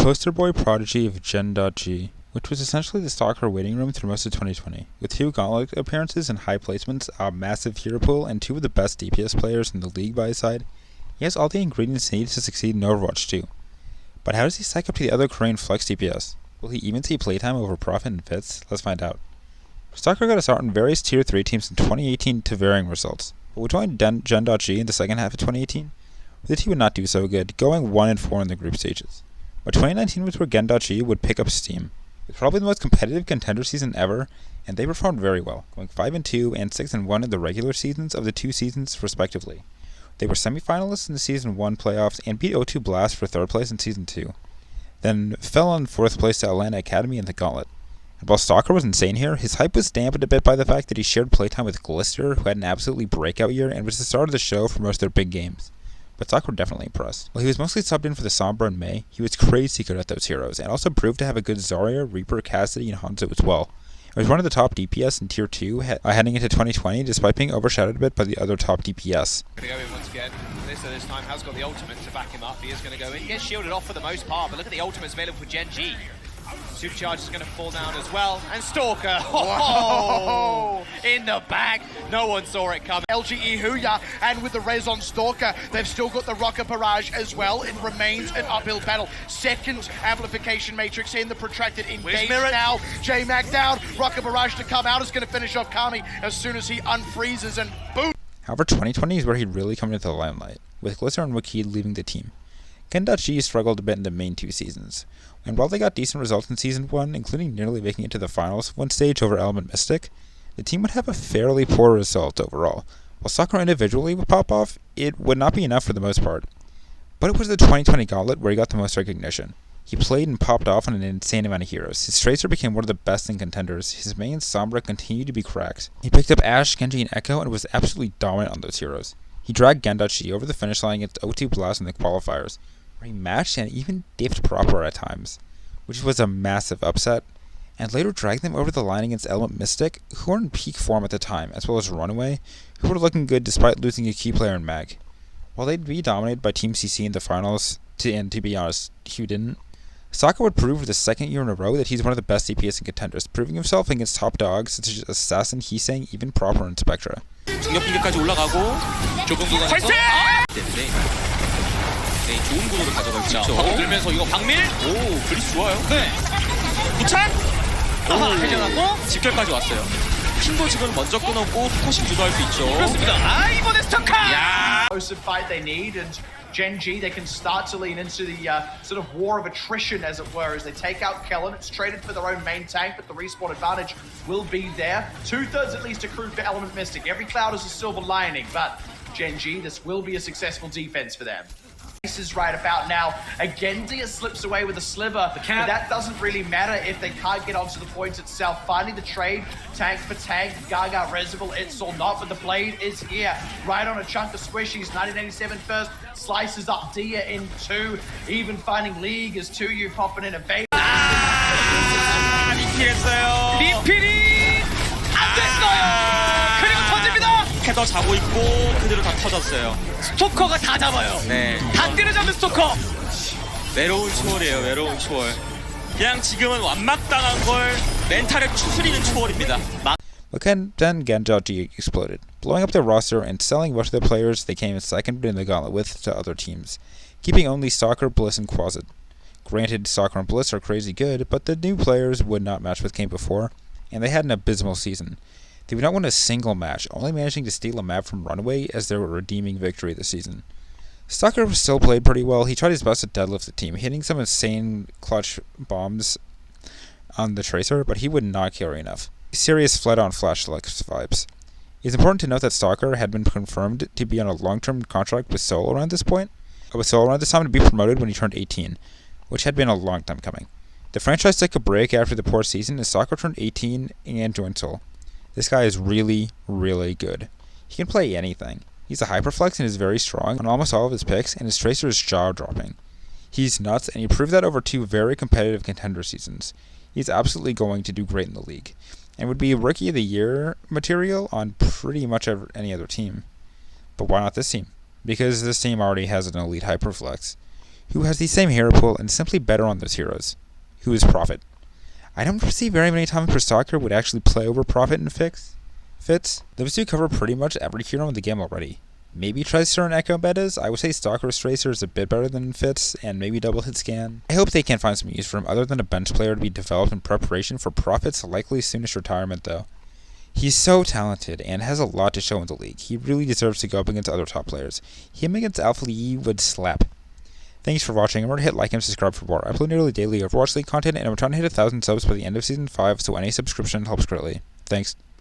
poster boy prodigy of Gen.G, which was essentially the Stalk3r waiting room through most of 2020, with 2 gauntlet appearances and high placements, a massive hero pool, and 2 of the best DPS players in the league by his side. He has all the ingredients needed to succeed in Overwatch 2. But how does he stack up to the other Korean flex DPS? Will he even see playtime over Profit and Fitz? Let's find out. Stalk3r got a start in various Tier 3 teams in 2018 to varying results, but would join Gen.G in the second half of 2018? The team would not do so good, going 1-4 in the group stages. But 2019 was where Gen.G would pick up steam. It was probably the most competitive contender season ever, and they performed very well, going 5-2 and 6-1 in the regular seasons of the 2 seasons respectively. They were semi-finalists in the Season 1 playoffs and beat O2 Blast for 3rd place in Season 2, then fell on 4th place to Atlanta Academy in the Gauntlet. And while Stalk3r was insane here, his hype was dampened a bit by the fact that he shared playtime with Glister, who had an absolutely breakout year and was the star of the show for most of their big games. But Stalk3r definitely impressed. While he was mostly subbed in for the Sombra and Mei, he was crazy good at those heroes, and also proved to have a good Zarya, Reaper, Cassidy, and Hanzo as well. He was one of the top DPS in Tier 2 heading into 2020, despite being overshadowed a bit by the other top DPS. Going to go in once again. This time has got the ultimate to back him up. He is going to go in. He gets shielded off for the most part, but look at the ultimates available for Gen.G. Supercharge is going to fall down as well. And Stalk3r, oh, in the back. No one saw it coming. LGE Huya, and with the res on Stalk3r, they've still got the rocket barrage as well. It remains an uphill battle. Second amplification matrix in the protracted engage now. J-Mag down, rocket barrage to come out. Is going to finish off Kami as soon as he unfreezes and boom. However, 2020 is where he really come into the limelight, with Glister and Wakid leaving the team. Gen.G struggled a bit in the main 2 seasons, and while they got decent results in Season 1, including nearly making it to the finals one stage over Element Mystic, the team would have a fairly poor result overall. While Stalk3r individually would pop off, it would not be enough for the most part. But it was the 2020 Gauntlet where he got the most recognition. He played and popped off on an insane amount of heroes. His Tracer became one of the best in contenders. His main Sombra continued to be cracked. He picked up Ashe, Gen.G, and Echo and was absolutely dominant on those heroes. He dragged Gen.G over the finish line against O2 Blast in the qualifiers, where he matched and even dipped proper at times, which was a massive upset, and later dragged them over the line against Element Mystic, who were in peak form at the time, as well as Runaway, who were looking good despite losing a key player in Mag. While they'd be dominated by Team CC in the finals, and to be honest, Hugh didn't, Stalk3r would prove for the 2nd year in a row that he's one of the best DPS and contenders, proving himself against top dogs such as Assassin, Heesang, even Proper, and Spectra. 중력분기까지 올라가고 좁은 구간에서 때문에 네, 좋은 구도를 가져가고 있죠. 하고 들면서 이거 박밀. 오, 그리스 좋아요. 네. 부착. 회전하고 직결까지 왔어요. 킹도 지금 먼저 끊었고 스쿼시 주도할 수 있죠. 그렇습니다. 아, 이번에 스토커. 야. Most of fight they need, and Gen.G, they can start to lean into the sort of war of attrition, as it were, as they take out Kellen. It's traded for their own main tank, but the respawn advantage will be there. 2/3 at least accrued for Element Mystic. Every cloud is a silver lining, but Gen.G, this will be a successful defense for them. Is right about now. Again, Dia slips away with a sliver, but that doesn't really matter if they can't get onto the point itself. Finding the trade, tank for tank, Gaga Reservoir, it's or not, but the blade is here. Right on a chunk of squishies, 1987 first, slices up Dia in 2, even finding League as 2U popping in a bait. 리필했어요. 리필이 안 됐어요. 그리고 터집니다. 헤더 자고 있고 그대로 다 터졌어요. 스토커가 다 잡아요. 네. 다 때려잡는 스토커. 외로운 초월이에요. 외로운 초월. 그냥 지금은 완막당한 걸 멘탈을 추스리는 초월입니다. But then Gen.G exploded, blowing up their roster and selling most of the players they came in second in the Gauntlet with to other teams, keeping only Stalk3r, Bliss, and Quasit. Granted, Stalk3r and Bliss are crazy good, but the new players would not match what came before, and they had an abysmal season. They would not win a single match, only managing to steal a map from Runaway as their redeeming victory this season. Stalk3r still played pretty well. He tried his best to deadlift the team, hitting some insane clutch bombs on the Tracer, but he would not carry enough. Serious flat-on flash vibes. It's important to note that Stalk3r had been confirmed to be on a long-term contract with Seoul around this time to be promoted when he turned 18, which had been a long time coming. The franchise took a break after the poor season as Stalk3r turned 18 and joined Seoul. This guy is really, really good. He can play anything. He's a hyperflex and is very strong on almost all of his picks, and his Tracer is jaw-dropping. He's nuts, and he proved that over 2 very competitive contender seasons. He's absolutely going to do great in the league, and would be a Rookie of the Year material on pretty much any other team. But why not this team? Because this team already has an elite hyperflex. who has the same hero pool and simply better on those heroes, who is Prophet. I don't see very many times where Stalk3r would actually play over Prophet in fits. Those two cover pretty much every hero in the game already. Maybe Tracer and Echo betas. I would say Stalk3r's Tracer is a bit better than Fitz, and maybe Double Hit Scan. I hope they can find some use for him other than a bench player to be developed in preparation for Prophet's likely soonish retirement though. He's so talented and has a lot to show in the league. He really deserves to go up against other top players. Him against Alpha Lee would slap. Thanks for watching. Remember to hit like and subscribe for more. I upload nearly daily Overwatch League content, and I'm trying to hit 1,000 subs by the end of Season 5, so any subscription helps greatly. Thanks.